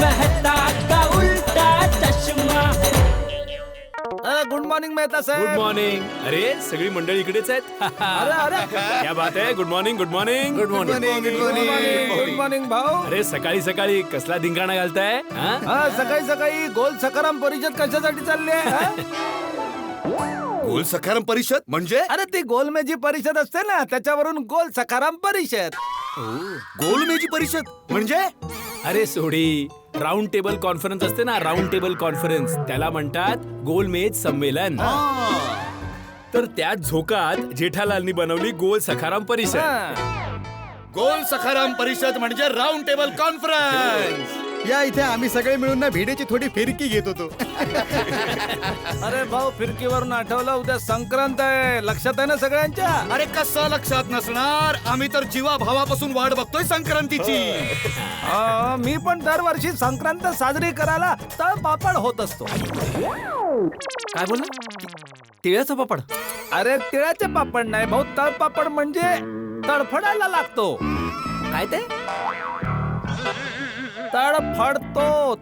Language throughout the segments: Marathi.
मेहता का उल्टा चष्मा. गुड मॉर्निंग मेहता साहेब. Good morning. अरे सगळी मंडळी इकडेच आहेत. अरे अरे क्या बात आहे. Good morning. Good morning. Good morning. Good morning भाऊ. अरे सकाळी सकाळी कसला धिंगाणा घालताय? हा? हा सकाळी सकाळी गोल सखाराम परिषद कशासाठी चालली आहे हा? गोल सखाराम परिषद म्हणजे अरे ती गोलमेजी परिषद असते ना त्याच्यावरून गोल सखाराम परिषद. गोलमेजी परिषद म्हणजे अरे सोडी, राऊंड टेबल कॉन्फरन्स असते ना, राऊंड टेबल कॉन्फरन्स, त्याला म्हणतात गोलमेज संमेलन. तर त्याच झोकात जेठालालनी बनवली गोल सखाराम परिषद. हा. गोल सखाराम परिषद म्हणजे राऊंड टेबल कॉन्फरन्स. या इथे आम्ही सगळे मिळून ना भिडेची थोडी फिरकी घेत होतो. अरे भाऊ फिरकीवरून आठवलं उद्या संक्रांत आहे. लक्षात आहे ना सगळ्यांच्या. अरे कसं लक्षात नसणार. आम्ही तर जीवा भावापासून वाट बघतोय संक्रांतीची. मी पण दरवर्षी संक्रांत साजरी करायला तळ पापड होत असतो. काय बोलला? तिळाचा पापड? अरे तिळाचे पापड नाही भाऊ, तळ पापड म्हणजे तडफडायला लागतो. काय ते? तडफडतो.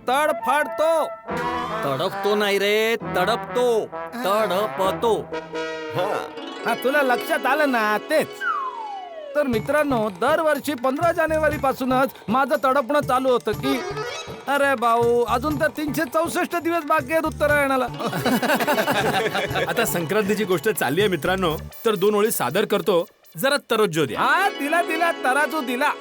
तडपतो नाही रे, तडपतो. तडपतो. हा तुला लक्षात आलं ना तेच. तर मित्रांनो दरवर्षी 15 जानेवारी पासूनच माझं तडपणं चालू होतं की अरे भाऊ अजून तर 364 दिवस बाकी आहेत उत्तरायणाला. आता संक्रांतीची गोष्ट चालली आहे मित्रांनो, तर 2 ओळी सादर करतो. जरा तरोज्जो द्या. हा दिला तराजू दिला.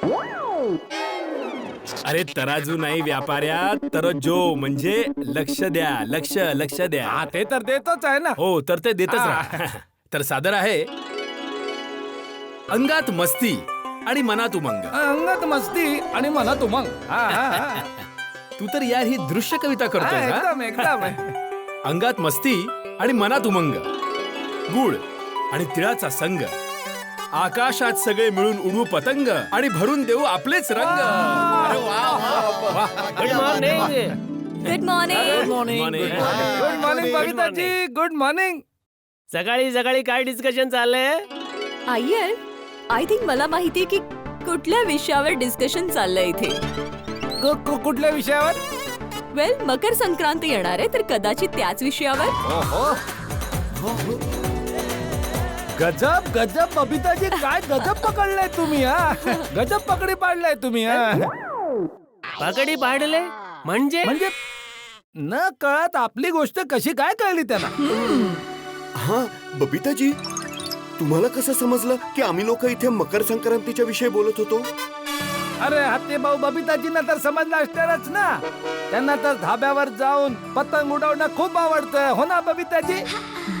अरे तराजू नाही व्यापाऱ्या, तरोज्जो म्हणजे लक्ष द्या. लक्ष द्या. हा ते तर देतोच आहे ना. हो तर ते देतच राहा. तर सादर आहे अंगात मस्ती आणि मनात उमंग. अंगात मस्ती आणि मनात उमंग. हा. तू तर यार ही दृश्य कविता करतोय हा? एकदम अंगात मस्ती आणि मनात उमंग, गुळ आणि तिळाचा संग, आकाशात सगळे मिळून उडवू पतंग आणि भरून देऊ आपलेच रंग. अरे वा. Good morning. Good morning. Good morning Babitaji. Good morning. सकाळी सकाळी काय डिस्कशन चाललंय? अय्यर, आय थिंक मला माहितीये की कुठल्या विषयावर डिस्कशन चाललंय इथे. कुठल्या विषयावर? वेल, मकर संक्रांत येणार आहे तर कदाचित त्याच विषयावर. गजब बबिताजी, काय गजब पकडलाय तुम्ही. हा गजब पकडी पाडलाय तुम्ही. हा पकडी पाडले म्हणजे? म्हणजे न कळत आपली गोष्ट कशी काय कळली त्यांना. हा बबिताजी, तुम्हाला कसं समजलं की आम्ही लोक इथे मकर संक्रांतीच्या विषयी बोलत होतो? अरे हत्ती भाऊ, बबिताजींना तर समजलं असणारच ना. त्यांना तर धाब्यावर जाऊन पतंग उडवणं खूप आवडतं. हो ना बबिताजी?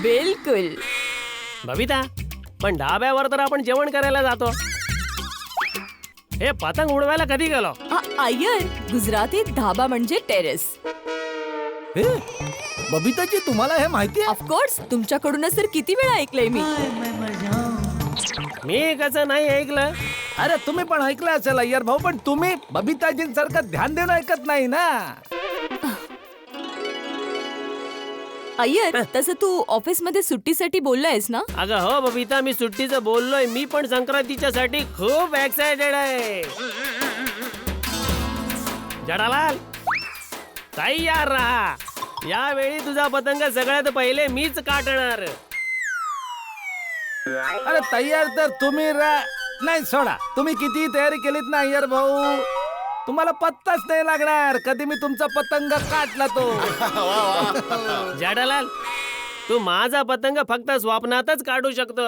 बिलकुल. बबिता, पण ढाब्यावर तर आपण जेवण करायला जातो. हे पतंग उडवायला कधी गेलो? अय्यर, गुजरातीत धाबा म्हणजे टेरेस. हे, बबिताजी तुम्हाला हे माहिती आहे? ऑफकोर्स, तुमच्याकडूनच तर किती वेळा ऐकलंय मी. मी कसं नाही ऐकलं? अरे तुम्ही पण ऐकलं असेल अय्यर भाऊ, पण तुम्ही बबिताजींसारखं ध्यान देऊन ऐकत नाही ना. अय्यर, तसं तू ऑफिस मध्ये सुट्टीसाठी बोललायस ना? अगं हो बबिता, मी सुट्टीचं बोललोय. मी पण संक्रांतीच्या साठी खूप एक्सायटेड आहे. जडालाल, तयार राहा. यावेळी तुझा पतंग सगळ्यात पहिले मीच काटणार. अरे तयार तर तुम्ही नाही सोडा. तुम्ही किती तयारी केलीत ना अय्यर भाऊ, तुम्हाला पत्ताच नाही लागणार कधी मी तुमचा पतंग काटला तो. जडालाल, तू माझा पतंग फक्त स्वप्नातच काढू शकतो.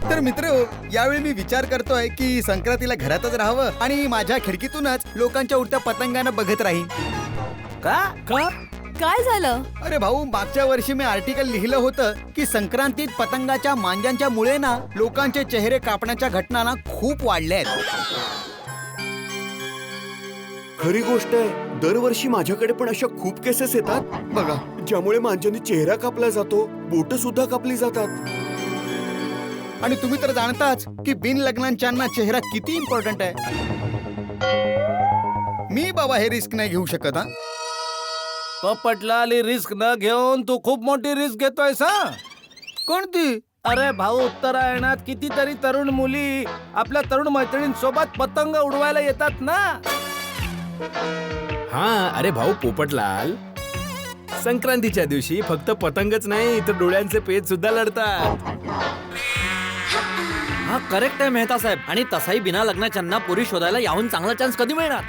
तर मित्र, यावेळी मी विचार करतोय की संक्रांतीला घरातच राहावं आणि माझ्या खिडकीतूनच लोकांच्या उडत्या पतंगांना बघत राहीन. का? काय झालं? अरे भाऊ, मागच्या वर्षी मी आर्टिकल लिहिलं होतं की संक्रांतीत पतंगाच्या मांजांच्या मुळे ना लोकांचे चेहरे कापण्याच्या घटना ना खूप वाढल्या आहेत. खरी गोष्ट आहे. दरवर्षी माझ्याकडे पण अशा खूप केसेस येतात बघा, ज्यामुळे मांजाने चेहरा कापला जातो, बोट सुद्धा कापली जातात. आणि तुम्ही तर जाणताच की बिन लग्नांच्यांना चेहरा किती इम्पॉर्टंट आहे. मी बाबा हे रिस्क नाही घेऊ शकत. हा पटलाली रिस्क न घेऊन तू खूप मोठी रिस्क घेतोय सा. कोणती? अरे भाऊ, उत्तरायणात कितीतरी तरुण मुली आपल्या तरुण मैत्रिणींसोबत पतंग उडवायला येतात ना. हा अरे भाऊ पोपटलाल, संक्रांतीच्या दिवशी फक्त पतंगच नाही तर डोळ्यांचे पेच सुद्धा लढतात. हा करेक्ट आहे मेहता साहेब. आणि तसाही बिना लग्नाच्यांना पोरी शोधायला याहून चांगला चान्स कधी मिळणार?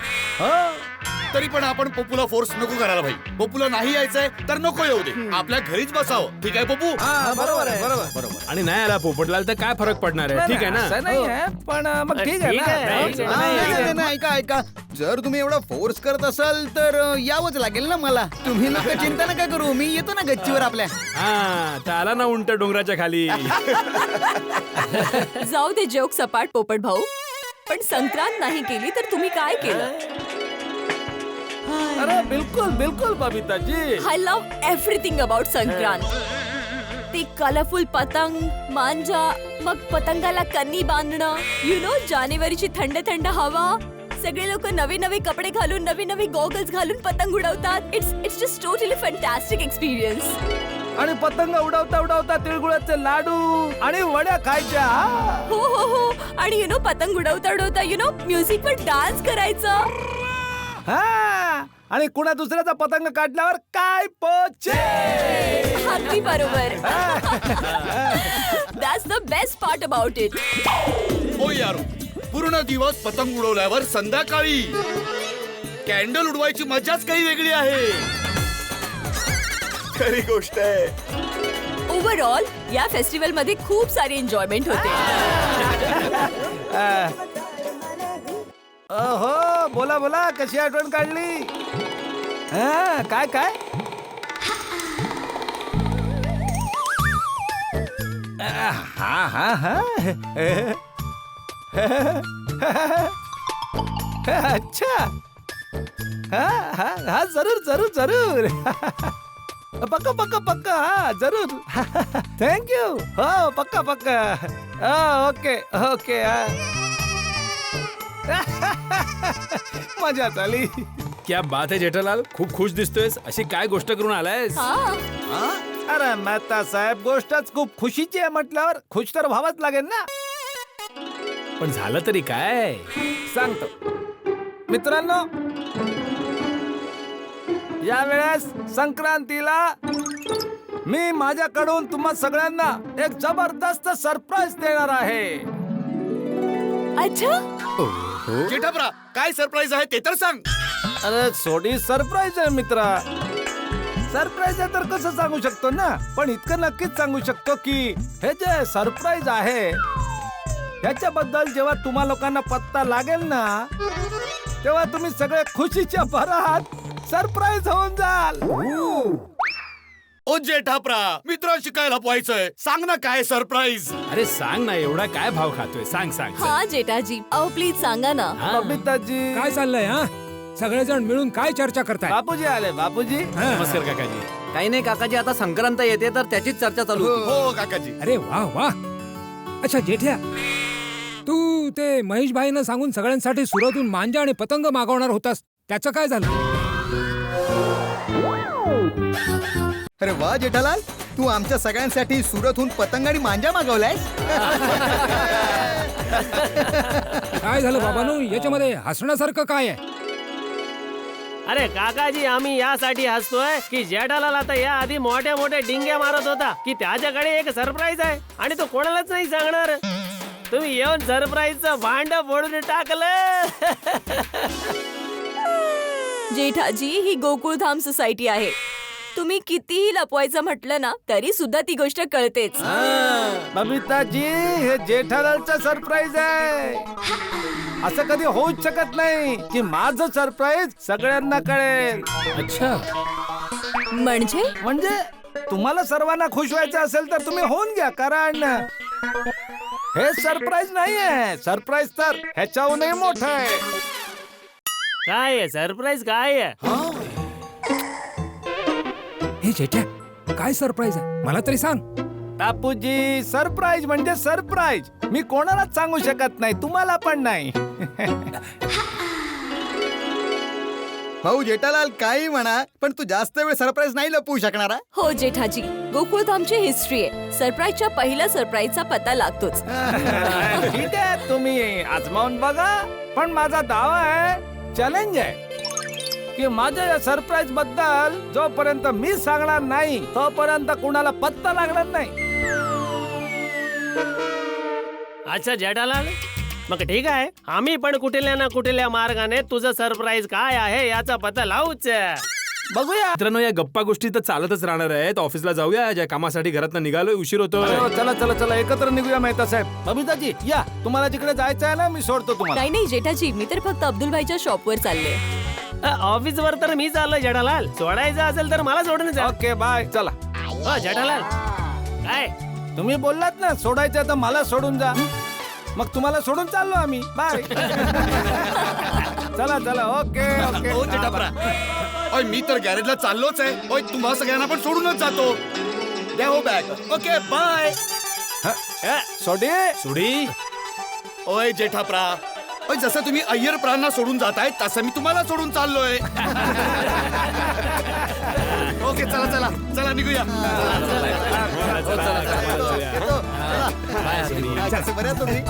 तरी पण आपण पप्पूला फोर्स नको करायला भाई. पप्पूला नाही यायचंय तर नको येऊ दे, आपल्या घरीच बसावं. ठीक आहे पप्पू? बरोबर आहे बरोबर. आणि नाही आला पोपटलाल तर काय फरक पडणार आहे? ठीक आहे ना? असं नाही आहे, पण मग ठीक आहे ठीक आहे, ना. ठीक आहे. नाही, नाही, ऐका ऐका, जर तुम्ही एवढा फोर्स करत असाल तर यावंच लागेल ना मला. तुम्ही नका चिंता नका करू, मी येतो ना गच्चीवर आपल्या. हा तर आला ना उंट डोंगराच्या खाली. जाऊ दे जोक सपाट पोपट भाऊ, पण संक्रांत नाही केली तर तुम्ही काय केलं? अरे बिलकुल बिलकुल Babitaji. I love everything about Sankrant. ती कलरफुल पतंग, मांजा, मग पतंगाला कन्नी बांधणं, यु नो जानेवारीची थंड थंड हवा, सगळे लोक नवे नवे कपडे घालून, नवे नवे गॉगल्स घालून पतंग उडवतात. It's just totally fantastic experience. आणि पतंग उडवता उडवता तिळगुळाचे लाडू आणि वड्या खायच्या. हो हो हो. आणि यु नो पतंग उडवता उडवता यु नो म्युझिक वर डान्स करायचं. हा आणि कुणा दुसऱ्याचा पतंग काढल्यावर काय पोचे. अगदी बरोबर. That's the best part about it. हो यार, पूर्ण दिवस पतंग उडवल्यावर संध्याकाळी कॅन्डल उडवायची मजाच काही वेगळी आहे. खरी गोष्ट आहे. ओव्हरऑल या फेस्टिवल मध्ये खूप सारी एन्जॉयमेंट होते. हो बोला बोला, कशी आठवण काढली. काय काय हा हा हा. अच्छा. हा हा हा जरूर जरूर जरूर. पक्का पक्का पक्का. हा जरूर. थँक्यू. हो पक्का पक्का. Okay okay. मजा झाली. क्या बात आहे जेठालाल, खूप खुश दिसतोयस. अशी काय गोष्ट करून आलायस? अरे मेहता साहेब, गोष्टच खूप खुशीची आहे म्हटल्यावर खुश तर व्हावंच लागेल ना. पण झालं तरी काय? सांगतो मित्रांनो, या वेळेस संक्रांतीला मी माझ्याकडून तुम्हा सगळ्यांना एक जबरदस्त सरप्राईज देणार आहे. अच्छा, जेठाप्रा, काय सरप्राईज आहे ते तर सांग. अरे सोडी सरप्राईज आहे मित्रा. सरप्राईज आहे तर कसं सांगू शकतो ना, पण इतकं नक्कीच सांगू शकतो की हे जे सरप्राईज आहे त्याच्याबद्दल जेव्हा तुम्हा लोकांना पत्ता लागेल ना, तेव्हा तुम्ही सगळे खुशीच्या भरात सरप्राईज होऊन जाल. ओ जेठाप्रा, मित्रांशी काय लपवायचंय? सांग ना काय सरप्राईज. अरे सांग ना, एवढा काय भाव खातोय? सांग सांग सांग. हा जेठाजी, अहो प्लीज सांगा ना. बबिताजी, काय चाललंय हा? सगळेजण मिळून काय चर्चा करताय? बापूजी आले. बापूजी नमस्कार काकाजी. काही नाही काकाजी, आता संक्रांत येते तर त्याचीच चर्चा चालू होती. हो काकाजी. अरे वा वा. अच्छा जेठ्या, तू ते महेश भाईनं सांगून सगळ्यांसाठी सुरतहून मांजा आणि पतंग मागवणार होतास, त्याचं काय झालं? अरे वा जेठालाल, तू आमच्या सगळ्यांसाठी सुरतहून पतंग आणि मांजा मागवलायस. काय झालं बाबांनो, याच्यामध्ये हसण्यासारखं काय आहे? अरे काकाजी, आम्ही यासाठी हसतोय की जेठालाल आता या आधी मोठ्या मोठ्या डिंग्या मारत होता की त्याच्याकडे एक सरप्राईज आहे आणि तो कोणालाच नाही सांगणार. तुम्ही येऊन सरप्राईजचं भांड फोडून टाकलं. जेठाजी, ही गोकुळधाम सोसायटी आहे. तुम्ही कितीही लपवायचं म्हटलं ना तरी सुद्धा ती गोष्ट कळतेच. बबिताजी, हे जेठालालचं सरप्राईज आहे. असं कधी होऊच शकत नाही की माझं सरप्राईज सगळ्यांना कळेल. अच्छा, म्हणजे तुम्हाला सर्वांना खुश व्हायचं असेल तर तुम्ही होऊन घ्या, कारण हे सरप्राईज नाहीये. सरप्राईज तर ह्याच्याहूनही मोठं आहे. काय आहे सरप्राईज? काय आहे? हे जेठ्या, काय सरप्राईज आहे मला तरी सांग. बापूजी, सरप्राईज म्हणजे सरप्राईज. मी कोणालाच सांगू शकत नाही, तुम्हाला पण नाही. भाऊ जेठालाल, काही म्हणा, पण तू जास्त वेळ सरप्राईज नाही लपवू शकणार. हो जेठाजी, गोकुळधामची हिस्ट्री आहे. सरप्राईजच्या पहिल्या सरप्राईजचा पत्ता लागतोच. ठीक आहे, तुम्ही आजमावून बघा, पण माझा दावा आहे, चॅलेंज आहे. की माझ्या या सरप्राईज बद्दल जोपर्यंत मी सांगणार नाही तोपर्यंत कुणाला पत्ता लागणार नाही. अच्छा जेठालाल, मग ठीक आहे, आम्ही पण कुठल्या ना कुठल्या मार्गाने तुझं सरप्राईज काय आहे याचा पत्ता लावूच. बघूया. मित्रांनो, या गप्पा गोष्टी तर चालतच राहणार आहेत. ऑफिसला जाऊया, ज्या कामासाठी घरात निघालोय, उशीर होतोय. हो, चला चला चला एकत्र निघूया मेहता साहेब. बबिताजी या, तुम्हाला जिकडे जायचं आहे ना मी सोडतो तुम्हाला. काही नाही जेठाजी, मी तर फक्त अब्दुल भाईच्या शॉपवर चालले. ऑफिस वर तर मी चाललोय जेठालाल, सोडायचं असेल तर मला सोडून जा. Okay bye. चला. हो जेठालाल, काय तुम्ही बोललात ना सोडायचं तर मला सोडून जा, मग तुम्हाला सोडून चाललो आम्ही. बाय. चला चला. Okay okay. ओ जेठाप्रा, ओय मी तर गॅरेजला चाललोच आहे. ओय तुम्हा सगळ्यांना पण सोडूनच जातो. द्या हो बॅग. Okay bye. सोडी. सुडी, ओय जेठाप्रा, ओय जसं तुम्ही अय्यर प्रांना सोडून जाताय तसं मी तुम्हाला सोडून चाललोय. ओके चला चला चला निघूया. कसं बरं तुम्ही